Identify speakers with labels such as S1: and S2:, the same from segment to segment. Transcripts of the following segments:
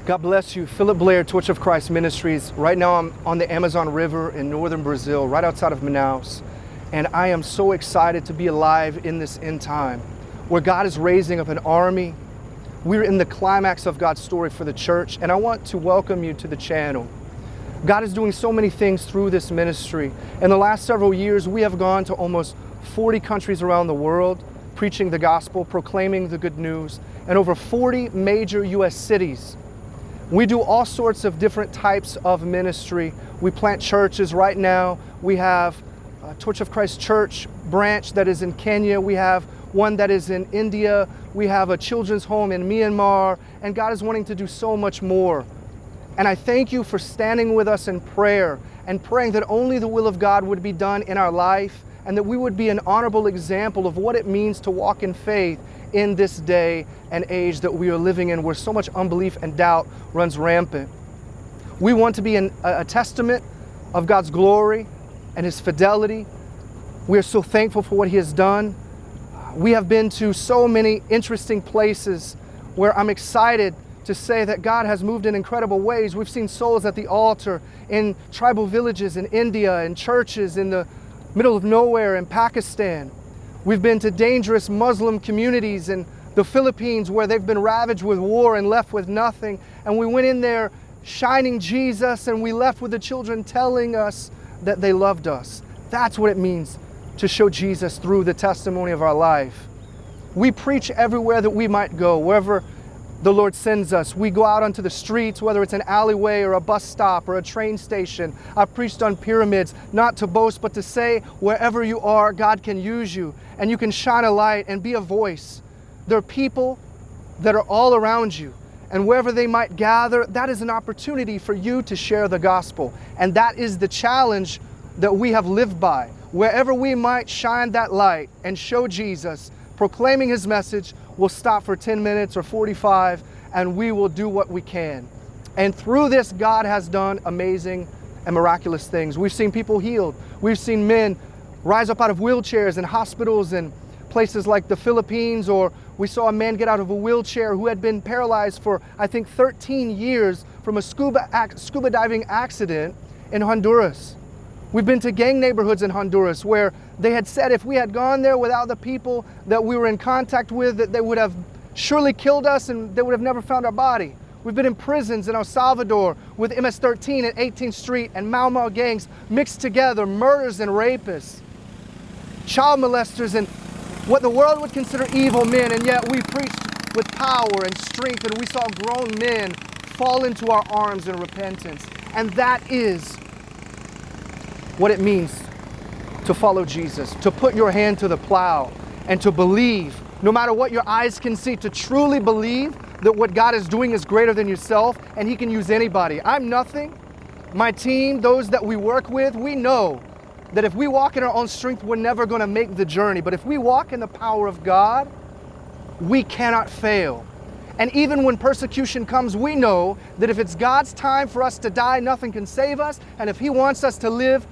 S1: God bless you. Philip Blair, Torch of Christ Ministries. Right now I'm on the Amazon River in northern Brazil, right outside of Manaus. And I am so excited to be alive in this end time, where God is raising up an army. We're in the climax of God's story for the church, and I want to welcome you to the channel. God is doing so many things through this ministry. In the last several years, we have gone to almost 40 countries around the world, preaching the gospel, proclaiming the good news, and over 40 major U.S. cities. We do all sorts of different types of ministry. We plant churches. Right now, we have a Torch of Christ Church branch that is in Kenya. We have one that is in India. We have a children's home in Myanmar. And God is wanting to do so much more. And I thank you for standing with us in prayer and praying that only the will of God would be done in our life, and that we would be an honorable example of what it means to walk in faith in this day and age that we are living in, where so much unbelief and doubt runs rampant. We want to be a testament of God's glory and His fidelity. We are so thankful for what He has done. We have been to so many interesting places where I'm excited to say that God has moved in incredible ways. We've seen souls at the altar in tribal villages in India, in churches in the middle of nowhere in Pakistan. We've been to dangerous Muslim communities in the Philippines where they've been ravaged with war and left with nothing. And we went in there shining Jesus, and we left with the children telling us that they loved us. That's what it means to show Jesus through the testimony of our life. We preach everywhere that we might go, wherever the Lord sends us. We go out onto the streets, whether it's an alleyway or a bus stop or a train station. I've preached on pyramids, not to boast, but to say wherever you are, God can use you, and you can shine a light and be a voice. There are people that are all around you, and wherever they might gather, that is an opportunity for you to share the gospel. And that is the challenge that we have lived by. Wherever we might shine that light and show Jesus, proclaiming His message, we'll stop for 10 minutes or 45, and we will do what we can. And through this, God has done amazing and miraculous things. We've seen people healed. We've seen men rise up out of wheelchairs in hospitals in places like the Philippines, or we saw a man get out of a wheelchair who had been paralyzed for, I think, 13 years from a scuba diving accident in Honduras. We've been to gang neighborhoods in Honduras where they had said if we had gone there without the people that we were in contact with, that they would have surely killed us and they would have never found our body. We've been in prisons in El Salvador with MS-13 at 18th Street and Mau Mau gangs mixed together, murders and rapists, child molesters and what the world would consider evil men, and yet we preached with power and strength, and we saw grown men fall into our arms in repentance. And that is what it means to follow Jesus, to put your hand to the plow and to believe, no matter what your eyes can see, to truly believe that what God is doing is greater than yourself and He can use anybody. I'm nothing. My team, those that we work with, we know that if we walk in our own strength, we're never going to make the journey. But if we walk in the power of God, we cannot fail. And even when persecution comes, we know that if it's God's time for us to die, nothing can save us. And if He wants us to live,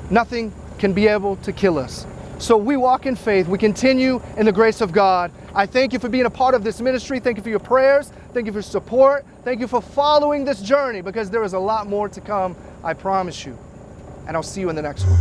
S1: nothing can be able to kill us. So we walk in faith. We continue in the grace of God. I thank you for being a part of this ministry. Thank you for your prayers. Thank you for support. Thank you for following this journey, because there is a lot more to come, I promise you. And I'll see you in the next one.